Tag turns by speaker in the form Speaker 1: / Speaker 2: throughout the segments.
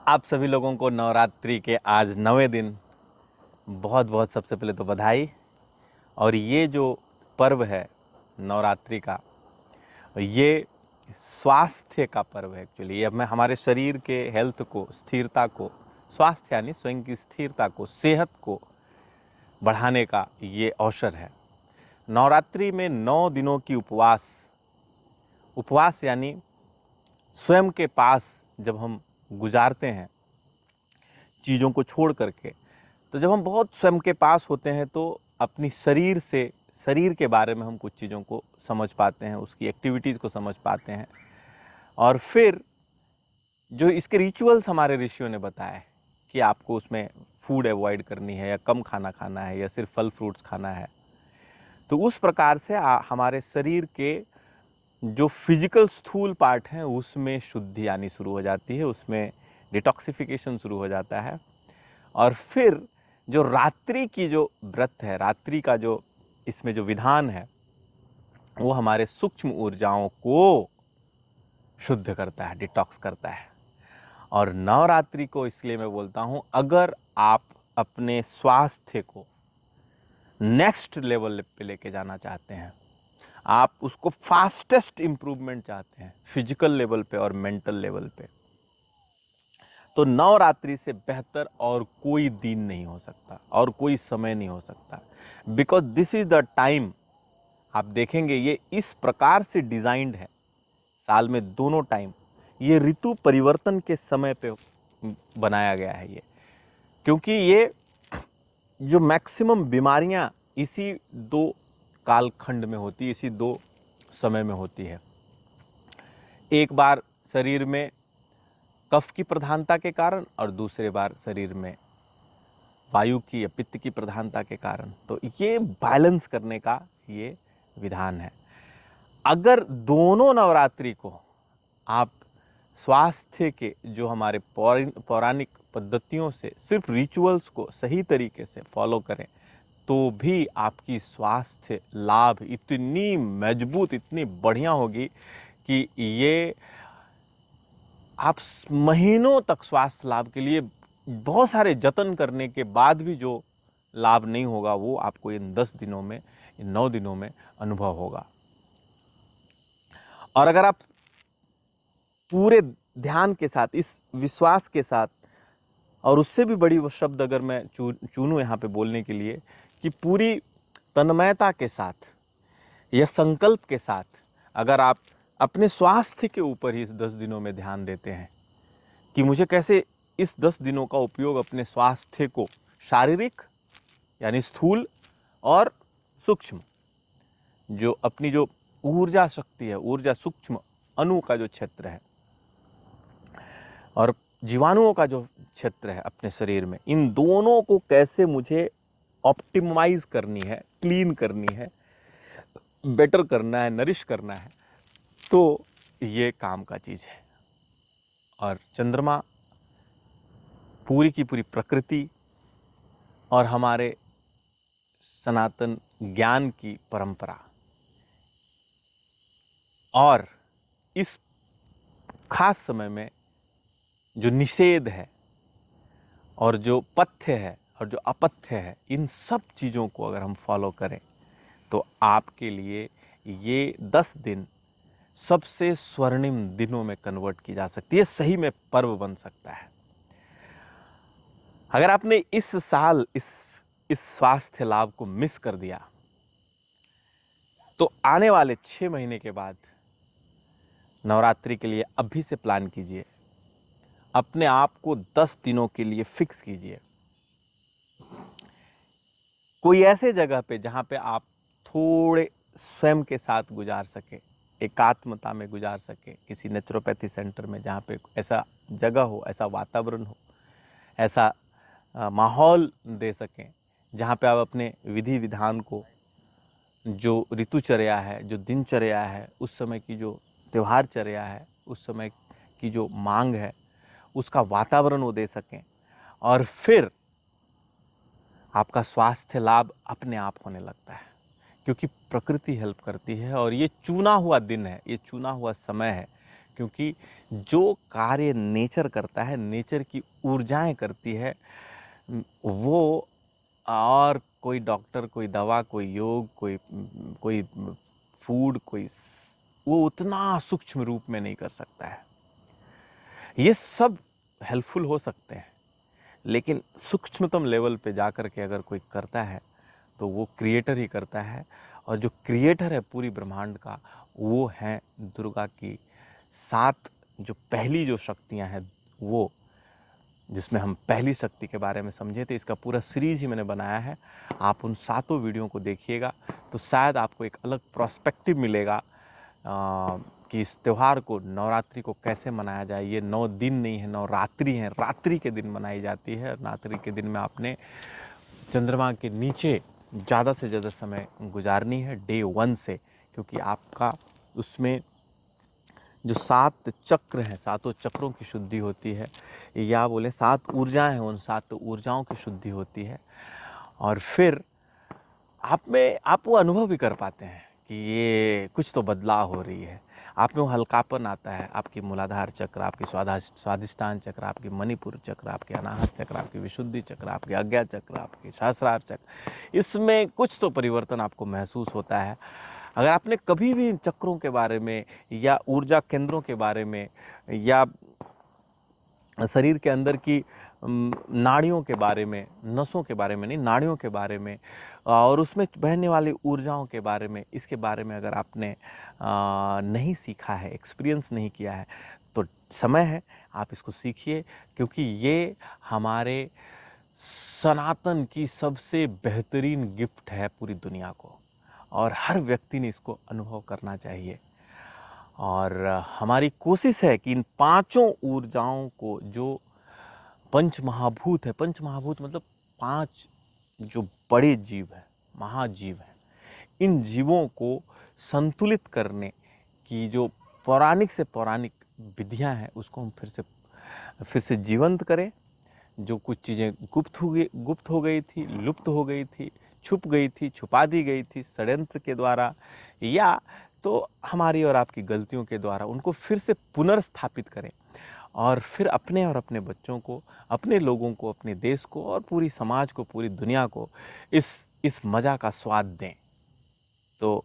Speaker 1: आप सभी लोगों को नवरात्रि के आज 9वें दिन बहुत बहुत सबसे पहले तो बधाई। और ये जो पर्व है नवरात्रि का, ये स्वास्थ्य का पर्व है। एक्चुअली ये हमें हमारे शरीर के हेल्थ को, स्थिरता को, स्वास्थ्य यानी स्वयं की स्थिरता को, सेहत को बढ़ाने का ये अवसर है। नवरात्रि में 9 दिनों की उपवास, उपवास यानी स्वयं के पास जब हम गुजारते हैं चीज़ों को छोड़ करके, तो जब हम बहुत स्वयं के पास होते हैं तो अपनी शरीर से, शरीर के बारे में हम कुछ चीज़ों को समझ पाते हैं, उसकी एक्टिविटीज़ को समझ पाते हैं। और फिर जो इसके रिचुअल्स हमारे ऋषियों ने बताया है कि आपको उसमें फूड अवॉइड करनी है या कम खाना खाना है या सिर्फ फल फ्रूट्स खाना है, तो उस प्रकार से हमारे शरीर के जो फिजिकल स्थूल पार्ट हैं उसमें शुद्धि आनी शुरू हो जाती है, उसमें डिटॉक्सिफिकेशन शुरू हो जाता है। और फिर जो रात्रि की जो व्रत है, रात्रि का जो इसमें जो विधान है, वो हमारे सूक्ष्म ऊर्जाओं को शुद्ध करता है, डिटॉक्स करता है। और नवरात्रि को इसलिए मैं बोलता हूं, अगर आप अपने स्वास्थ्य को नेक्स्ट लेवल पे लेके जाना चाहते हैं, आप उसको फास्टेस्ट इंप्रूवमेंट चाहते हैं फिजिकल लेवल पे और मेंटल लेवल पे, तो नवरात्रि से बेहतर और कोई दिन नहीं हो सकता और कोई समय नहीं हो सकता। Because this is the time, आप देखेंगे ये इस प्रकार से डिजाइंड है, साल में दोनों टाइम, ये ऋतु परिवर्तन के समय पे बनाया गया है ये। क्योंकि ये जो मैक्सिमम बीमारियां इसी दो कालखंड में होती है, इसी दो समय में होती है। एक बार शरीर में कफ की प्रधानता के कारण और दूसरे बार शरीर में वायु की या पित्त की प्रधानता के कारण। तो ये बैलेंस करने का ये विधान है। अगर दोनों नवरात्रि को आप स्वास्थ्य के जो हमारे पौराणिक पद्धतियों से सिर्फ रिचुअल्स को सही तरीके से फॉलो करें, तो भी आपकी स्वास्थ्य लाभ इतनी मजबूत, इतनी बढ़िया होगी कि ये आप महीनों तक स्वास्थ्य लाभ के लिए बहुत सारे जतन करने के बाद भी जो लाभ नहीं होगा, वो आपको इन 10 दिनों में, इन 9 दिनों में अनुभव होगा। और अगर आप पूरे ध्यान के साथ, इस विश्वास के साथ, और उससे भी बड़ी वो शब्द अगर मैं चुनूं यहाँ पे बोलने के लिए, कि पूरी तन्मयता के साथ या संकल्प के साथ अगर आप अपने स्वास्थ्य के ऊपर ही इस 10 दिनों में ध्यान देते हैं कि मुझे कैसे इस 10 दिनों का उपयोग अपने स्वास्थ्य को, शारीरिक यानी स्थूल और सूक्ष्म, जो अपनी जो ऊर्जा शक्ति है, ऊर्जा सूक्ष्म अणु का जो क्षेत्र है और जीवाणुओं का जो क्षेत्र है अपने शरीर में, इन दोनों को कैसे मुझे ऑप्टिमाइज करनी है, क्लीन करनी है, बेटर करना है, नरिश करना है, तो ये काम का चीज़ है। और चंद्रमा, पूरी की पूरी प्रकृति और हमारे सनातन ज्ञान की परंपरा, और इस खास समय में जो निषेध है और जो पथ्य है और जो अपथ्य है, इन सब चीज़ों को अगर हम फॉलो करें तो आपके लिए ये 10 दिन सबसे स्वर्णिम दिनों में कन्वर्ट की जा सकती है, सही में पर्व बन सकता है। अगर आपने इस साल इस स्वास्थ्य लाभ को मिस कर दिया, तो आने वाले 6 महीने के बाद नवरात्रि के लिए अभी से प्लान कीजिए, अपने आप को 10 दिनों के लिए फिक्स कीजिए, कोई ऐसे जगह पे जहां पे आप थोड़े स्वयं के साथ गुजार सके, एकात्मता में गुजार सके, किसी नेचुरोपैथी सेंटर में जहाँ पे ऐसा जगह हो, ऐसा वातावरण हो, ऐसा माहौल दे सकें जहाँ पे आप अपने विधि विधान को, जो ऋतुचर्या है, जो दिनचर्या है, उस समय की जो त्योहारचर्या है, उस समय की जो मांग है, उसका वातावरण वो दे सकें। और फिर आपका स्वास्थ्य लाभ अपने आप होने लगता है, क्योंकि प्रकृति हेल्प करती है। और ये चुना हुआ दिन है, ये चुना हुआ समय है क्योंकि जो कार्य नेचर करता है, नेचर की ऊर्जाएं करती है, वो और कोई डॉक्टर, कोई दवा, कोई योग, कोई फूड, वो उतना सूक्ष्म रूप में नहीं कर सकता है। ये सब हेल्पफुल हो सकते हैं, लेकिन सूक्ष्मतम लेवल पे जाकर के अगर कोई करता है तो वो क्रिएटर ही करता है। और जो क्रिएटर है पूरी ब्रह्मांड का, वो है दुर्गा की 7 जो पहली जो शक्तियां हैं, वो जिसमें हम पहली शक्ति के बारे में समझे थे। इसका पूरा सीरीज ही मैंने बनाया है, आप उन 7 वीडियो को देखिएगा तो शायद आपको एक अलग पर्सपेक्टिव मिलेगा कि इस त्यौहार को, नवरात्रि को कैसे मनाया जाए। ये 9 दिन नहीं है, नवरात्रि है, रात्रि के दिन मनाई जाती है। रात्रि के दिन में आपने चंद्रमा के नीचे ज़्यादा से ज़्यादा समय गुजारनी है डे 1 से, क्योंकि आपका उसमें जो 7 चक्र हैं, 7 चक्रों की शुद्धि होती है, या बोले 7 ऊर्जाएं हैं, उन 7 ऊर्जाओं की शुद्धि होती है। और फिर आप वो अनुभव भी कर पाते हैं कि ये कुछ तो बदलाव हो रही है। आप में वो हल्कापन आता है। आपकी मूलाधार चक्र, आपकी स्वादिष्टान चक्र, आपकी मणिपुर चक्र, आपके अनाहत चक्र, आपकी विशुद्धि चक्र, आपके अज्ञा चक्र, आपके सहस्रार चक्र, इसमें कुछ तो परिवर्तन आपको महसूस होता है। अगर आपने कभी भी इन चक्रों के बारे में, या ऊर्जा केंद्रों के बारे में, या शरीर के अंदर की नाड़ियों के बारे में, नसों के बारे में नहीं, नाड़ियों के बारे में, और उसमें बहने वाली ऊर्जाओं के बारे में, इसके बारे में अगर आपने नहीं सीखा है, एक्सपीरियंस नहीं किया है, तो समय है आप इसको सीखिए। क्योंकि ये हमारे सनातन की सबसे बेहतरीन गिफ्ट है पूरी दुनिया को, और हर व्यक्ति ने इसको अनुभव करना चाहिए। और हमारी कोशिश है कि इन 5 ऊर्जाओं को, जो पंच महाभूत है, पंच महाभूत मतलब 5 जो बड़े जीव हैं, महाजीव हैं, इन जीवों को संतुलित करने की जो पौराणिक से पौराणिक विधियां हैं, उसको हम फिर से जीवंत करें। जो कुछ चीज़ें गुप्त हो गई थी, लुप्त हो गई थी, छुप गई थी, छुपा दी गई थी षड्यंत्र के द्वारा, या तो हमारी और आपकी गलतियों के द्वारा, उनको फिर से पुनर्स्थापित करें। और फिर अपने और अपने बच्चों को, अपने लोगों को, अपने देश को, और पूरी समाज को, पूरी दुनिया को इस मज़ा का स्वाद दें। तो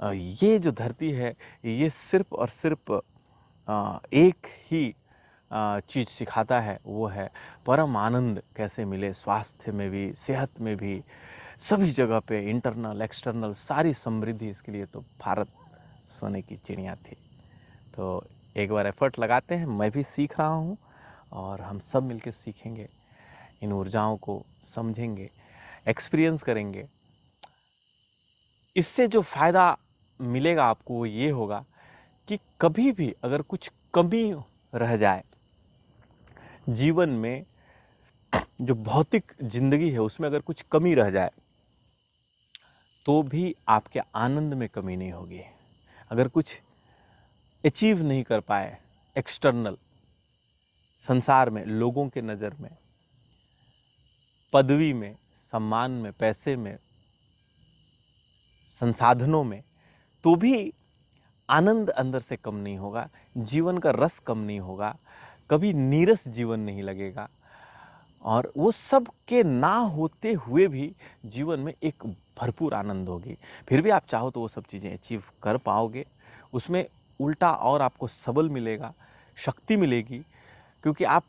Speaker 1: ये जो धरती है, ये सिर्फ़ और सिर्फ़ एक ही चीज़ सिखाता है, वो है परम आनंद कैसे मिले, स्वास्थ्य में भी, सेहत में भी, सभी जगह पे, इंटरनल एक्सटर्नल सारी समृद्धि। इसके लिए तो भारत सोने की चिड़िया थी। तो एक बार एफर्ट लगाते हैं, मैं भी सीख रहा हूँ, और हम सब मिलकर सीखेंगे, इन ऊर्जाओं को समझेंगे, एक्सपीरियंस करेंगे। इससे जो फ़ायदा मिलेगा आपको वो ये होगा कि कभी भी अगर कुछ कमी रह जाए जीवन में, जो भौतिक ज़िंदगी है उसमें अगर कुछ कमी रह जाए, तो भी आपके आनंद में कमी नहीं होगी। अगर कुछ अचीव नहीं कर पाए एक्सटर्नल, संसार में, लोगों के नज़र में, पदवी में, सम्मान में, पैसे में, संसाधनों में, तो भी आनंद अंदर से कम नहीं होगा, जीवन का रस कम नहीं होगा, कभी नीरस जीवन नहीं लगेगा। और वो सब के ना होते हुए भी जीवन में एक भरपूर आनंद होगी। फिर भी आप चाहो तो वो सब चीज़ें अचीव कर पाओगे, उसमें उल्टा और आपको सबल मिलेगा, शक्ति मिलेगी, क्योंकि आप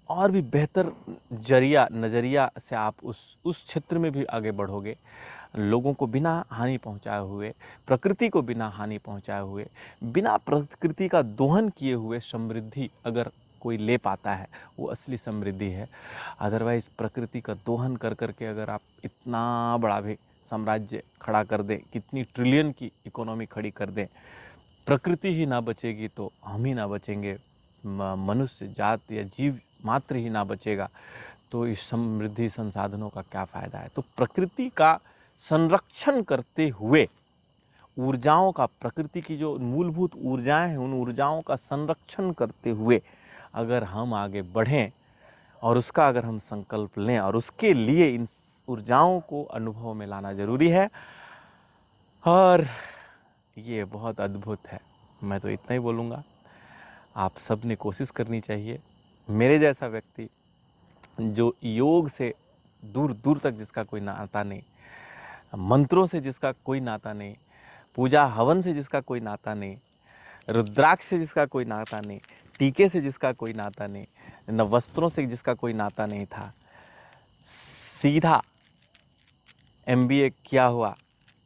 Speaker 1: और भी बेहतर नज़रिया से आप उस क्षेत्र में भी आगे बढ़ोगे। लोगों को बिना हानि पहुंचाए हुए, प्रकृति को बिना हानि पहुंचाए हुए, बिना प्रकृति का दोहन किए हुए समृद्धि अगर कोई ले पाता है, वो असली समृद्धि है। अदरवाइज़ प्रकृति का दोहन कर करके अगर आप इतना बड़ा भी साम्राज्य खड़ा कर दें, कितनी ट्रिलियन की इकोनॉमी खड़ी कर दें, प्रकृति ही ना बचेगी तो हम ही ना बचेंगे, मनुष्य जात या जीव मात्र ही ना बचेगा, तो इस समृद्धि संसाधनों का क्या फ़ायदा है। तो प्रकृति का संरक्षण करते हुए, ऊर्जाओं का, प्रकृति की जो मूलभूत ऊर्जाएं हैं, उन ऊर्जाओं का संरक्षण करते हुए अगर हम आगे बढ़ें, और उसका अगर हम संकल्प लें, और उसके लिए इन ऊर्जाओं को अनुभव में लाना ज़रूरी है। और ये बहुत अद्भुत है। मैं तो इतना ही बोलूँगा। आप सब ने कोशिश करनी चाहिए। मेरे जैसा व्यक्ति जो योग से दूर दूर तक जिसका कोई नाता नहीं, मंत्रों से जिसका कोई नाता नहीं, पूजा हवन से जिसका कोई नाता नहीं, रुद्राक्ष से जिसका कोई नाता नहीं, टीके से जिसका कोई नाता नहीं, न वस्त्रों से जिसका कोई नाता नहीं था, सीधा एमबीए किया हुआ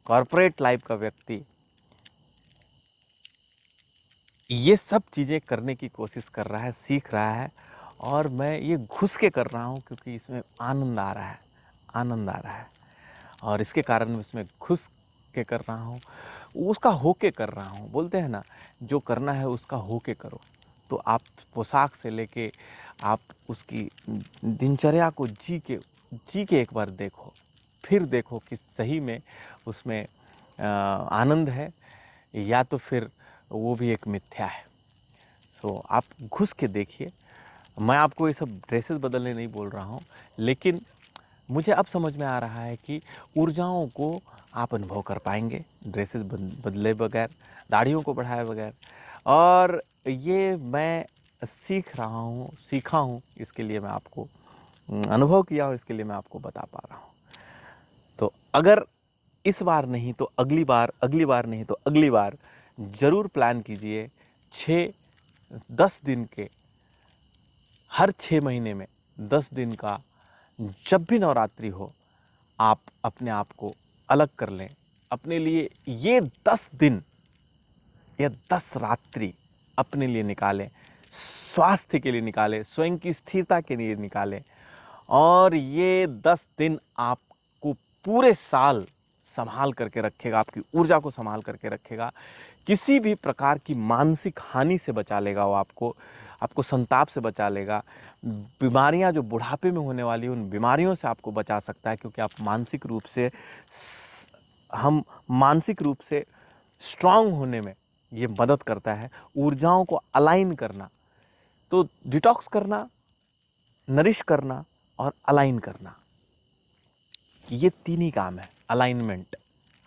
Speaker 1: कॉरपोरेट लाइफ का व्यक्ति ये सब चीज़ें करने की कोशिश कर रहा है, सीख रहा है। और मैं ये घुस के कर रहा हूँ क्योंकि इसमें आनंद आ रहा है, आनंद आ रहा है। और इसके कारण मैं इसमें घुस के कर रहा हूँ, उसका हो के कर रहा हूँ। बोलते हैं ना, जो करना है उसका हो के करो। तो आप पोशाक से लेके आप उसकी दिनचर्या को जी के एक बार देखो, फिर देखो कि सही में उसमें आनंद है या तो फिर वो भी एक मिथ्या है। सो आप घुस के देखिए। मैं आपको ये सब ड्रेसेस बदलने नहीं बोल रहा हूँ, लेकिन मुझे अब समझ में आ रहा है कि ऊर्जाओं को आप अनुभव कर पाएंगे ड्रेसेस बदले बगैर, दाढ़ियों को बढ़ाए बगैर। और ये मैं सीखा हूँ, इसके लिए मैं आपको अनुभव किया हूँ, इसके लिए मैं आपको बता पा रहा हूँ। तो अगर इस बार नहीं तो अगली बार नहीं तो अगली बार ज़रूर प्लान कीजिए। 6-10 दिन के, हर 6 महीने में 10 दिन का जब भी नवरात्रि हो, आप अपने आप को अलग कर लें। अपने लिए ये 10 दिन या 10 रात्रि अपने लिए निकालें, स्वास्थ्य के लिए निकालें, स्वयं की स्थिरता के लिए निकालें। और ये 10 दिन आपको पूरे साल संभाल करके रखेगा, आपकी ऊर्जा को संभाल करके रखेगा। किसी भी प्रकार की मानसिक हानि से बचा लेगा वो आपको संताप से बचा लेगा। बीमारियां जो बुढ़ापे में होने वाली उन बीमारियों से आपको बचा सकता है, क्योंकि आप हम मानसिक रूप से स्ट्रांग होने में ये मदद करता है। ऊर्जाओं को अलाइन करना, तो डिटॉक्स करना, नरिश करना और अलाइन करना, ये तीन ही काम है। अलाइनमेंट,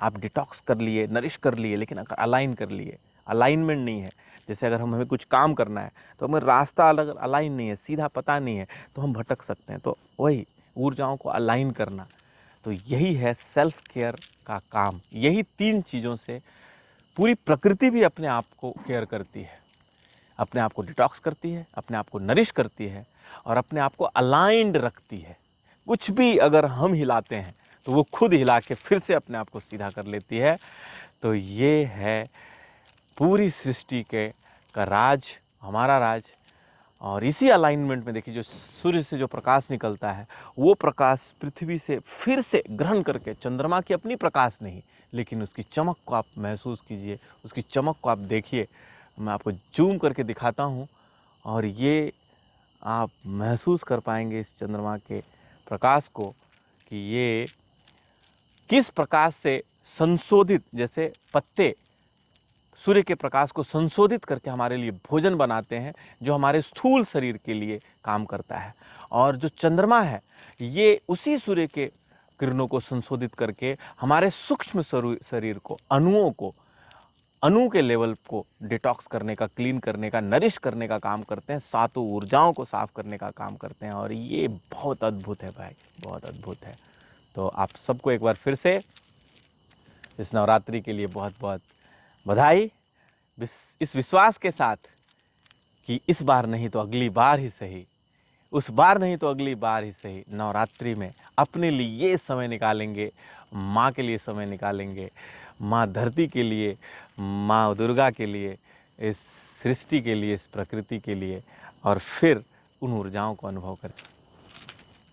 Speaker 1: आप डिटॉक्स कर लिए, नरिश कर लिए, लेकिन अगर अलाइन कर लिए, अलाइनमेंट नहीं है। जैसे अगर हमें कुछ काम करना है तो हमें रास्ता अलग अलाइन नहीं है, सीधा पता नहीं है, तो हम भटक सकते हैं। तो वही ऊर्जाओं को अलाइन करना, तो यही है सेल्फ केयर का काम। यही तीन चीज़ों से पूरी प्रकृति भी अपने आप को केयर करती है, अपने आप को डिटॉक्स करती है, अपने आप को नरिश करती है और अपने आप को अलाइंड रखती है। कुछ भी अगर हम हिलाते हैं तो वो खुद हिला के फिर से अपने आप को सीधा कर लेती है। तो ये है पूरी सृष्टि का राज, हमारा राज। और इसी अलाइनमेंट में देखिए, जो सूर्य से जो प्रकाश निकलता है, वो प्रकाश पृथ्वी से फिर से ग्रहण करके, चंद्रमा की अपनी प्रकाश नहीं, लेकिन उसकी चमक को आप महसूस कीजिए, उसकी चमक को आप देखिए। मैं आपको जूम करके दिखाता हूँ और ये आप महसूस कर पाएंगे इस चंद्रमा के प्रकाश को कि ये किस प्रकाश से संशोधित, जैसे पत्ते सूर्य के प्रकाश को संशोधित करके हमारे लिए भोजन बनाते हैं, जो हमारे स्थूल शरीर के लिए काम करता है। और जो चंद्रमा है, ये उसी सूर्य के किरणों को संशोधित करके हमारे सूक्ष्म शरीर को, अणु के लेवल को डिटॉक्स करने का, क्लीन करने का, नरिश करने का काम करते हैं, सातों ऊर्जाओं को साफ करने का काम करते हैं। और ये बहुत अद्भुत है भाई, बहुत अद्भुत है। तो आप सबको एक बार फिर से इस नवरात्रि के लिए बहुत बहुत बधाई, इस विश्वास के साथ कि इस बार नहीं तो अगली बार ही सही, उस बार नहीं तो अगली बार ही सही, नवरात्रि में अपने लिए ये समय निकालेंगे, माँ के लिए समय निकालेंगे, माँ धरती के लिए, माँ दुर्गा के लिए, इस सृष्टि के लिए, इस प्रकृति के लिए, और फिर उन ऊर्जाओं को अनुभव करें।